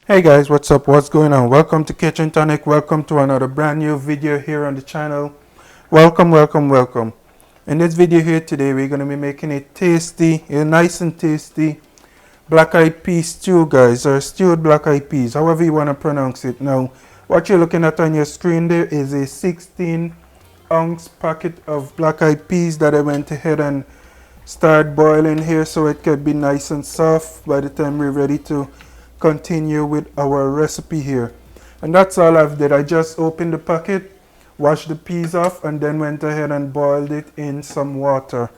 Hey guys, what's up? What's going on? Welcome to Kitchen Tonic. Welcome to another brand new video here on the channel. Welcome. In this video here today, we're going to be making a nice and tasty black eyed peas stew, guys, or stewed black eyed peas, however you want to pronounce it. Now, what you're looking at on your screen there is a 16-ounce packet of black eyed peas that I went ahead and started boiling here so it could be nice and soft by the time we're ready to continue with our recipe here. And that's all I've did. I just opened the packet, washed the peas off, and then went ahead and boiled it in some water.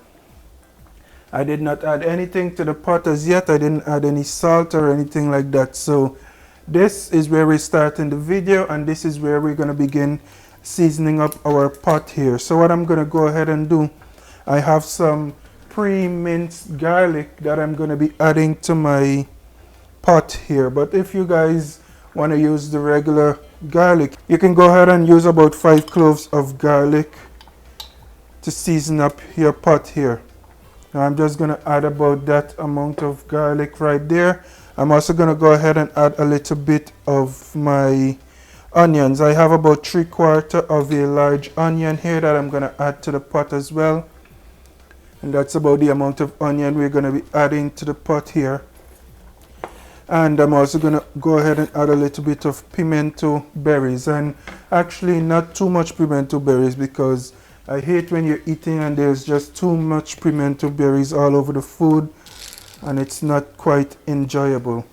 I did not add anything to the pot as yet. I didn't add any salt or anything like that. So this is where we're starting the video, and this is where we're going to begin seasoning up our pot here. So what I'm going to go ahead and do, I have some pre-minced garlic that I'm going to be adding to my pot here. But if you guys want to use the regular garlic, you can go ahead and use about 5 cloves of garlic to season up your pot here. Now I'm just going to add about that amount of garlic right there. I'm also going to go ahead and add a little bit of my onions. I have about 3/4 of a large onion here that I'm going to add to the pot as well. And that's about the amount of onion we're going to be adding to the pot here. And I'm also going to go ahead and add a little bit of pimento berries, and actually not too much pimento berries, because I hate when you're eating and there's just too much pimento berries all over the food and it's not quite enjoyable.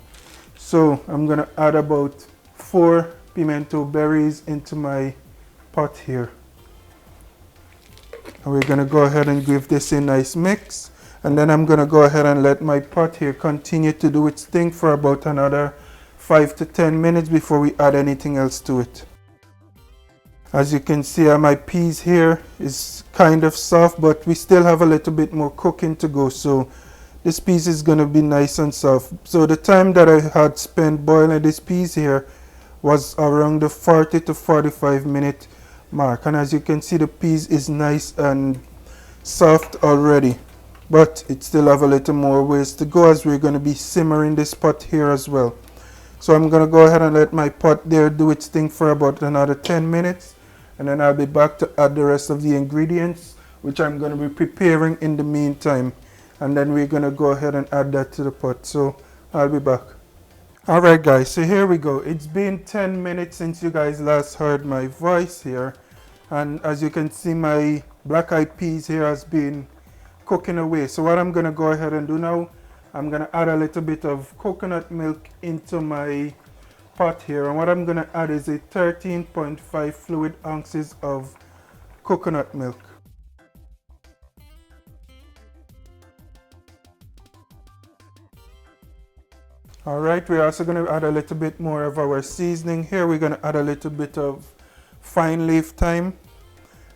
So I'm going to add about 4 pimento berries into my pot here. And we're going to go ahead and give this a nice mix. And then I'm going to go ahead and let my pot here continue to do its thing for about another 5 to 10 minutes before we add anything else to it. As you can see, my peas here is kind of soft, but we still have a little bit more cooking to go. So this piece is going to be nice and soft. So the time that I had spent boiling this peas here was around the 40 to 45 minute mark. And as you can see, the peas is nice and soft already. But it still have a little more ways to go as we're going to be simmering this pot here as well. So I'm going to go ahead and let my pot there do its thing for about another 10 minutes. And then I'll be back to add the rest of the ingredients, which I'm going to be preparing in the meantime. And then we're going to go ahead and add that to the pot. So I'll be back. Alright guys, so here we go. It's been 10 minutes since you guys last heard my voice here. And as you can see, my black eyed peas here has been cooking away. So what I'm going to go ahead and do now, I'm going to add a little bit of coconut milk into my pot here, and what I'm going to add is a 13.5 fluid ounces of coconut milk. Alright, we're also going to add a little bit more of our seasoning here. We're going to add a little bit of fine leaf thyme,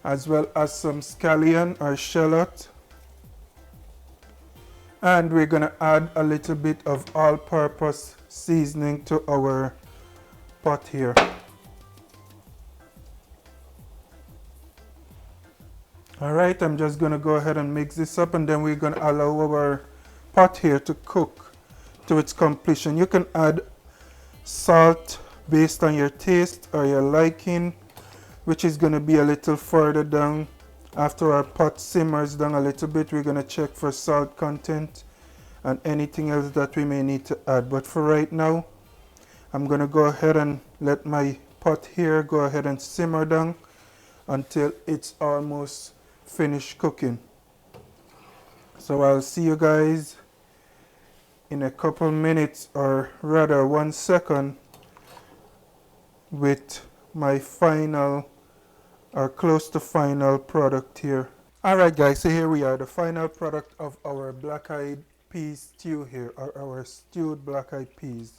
as well as some scallion or shallot. And we're going to add a little bit of all-purpose seasoning to our pot here. Alright, I'm just going to go ahead and mix this up, and then we're going to allow our pot here to cook to its completion. You can add salt based on your taste or your liking, which is going to be a little further down. After our pot simmers down a little bit, we're going to check for salt content and anything else that we may need to add. But for right now, I'm going to go ahead and let my pot here go ahead and simmer down until it's almost finished cooking. So I'll see you guys in a couple minutes, or rather 1 second, with my final or close to final product here. Alright guys, so here we are, the final product of our black eyed peas stew here, or our stewed black eyed peas.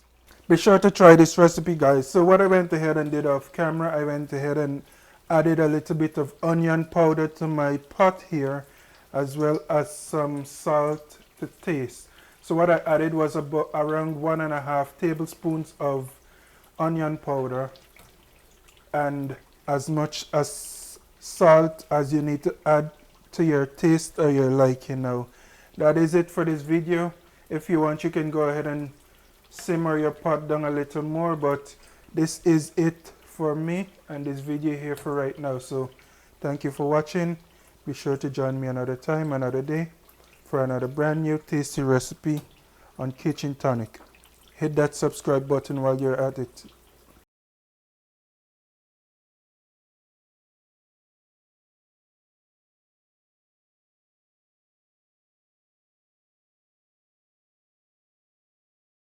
Be sure to try this recipe guys. So what I went ahead and did off camera, I went ahead and added a little bit of onion powder to my pot here, as well as some salt to taste. So what I added was about around 1.5 tablespoons of onion powder, and as much as salt as you need to add to your taste or your liking. Now that is it for this video. If you want, you can go ahead and simmer your pot down a little more, but this is it for me and this video here for right now. So thank you for watching. Be sure to join me another time, another day, for another brand new tasty recipe on Kitchen Tonic. Hit that subscribe button while you're at it.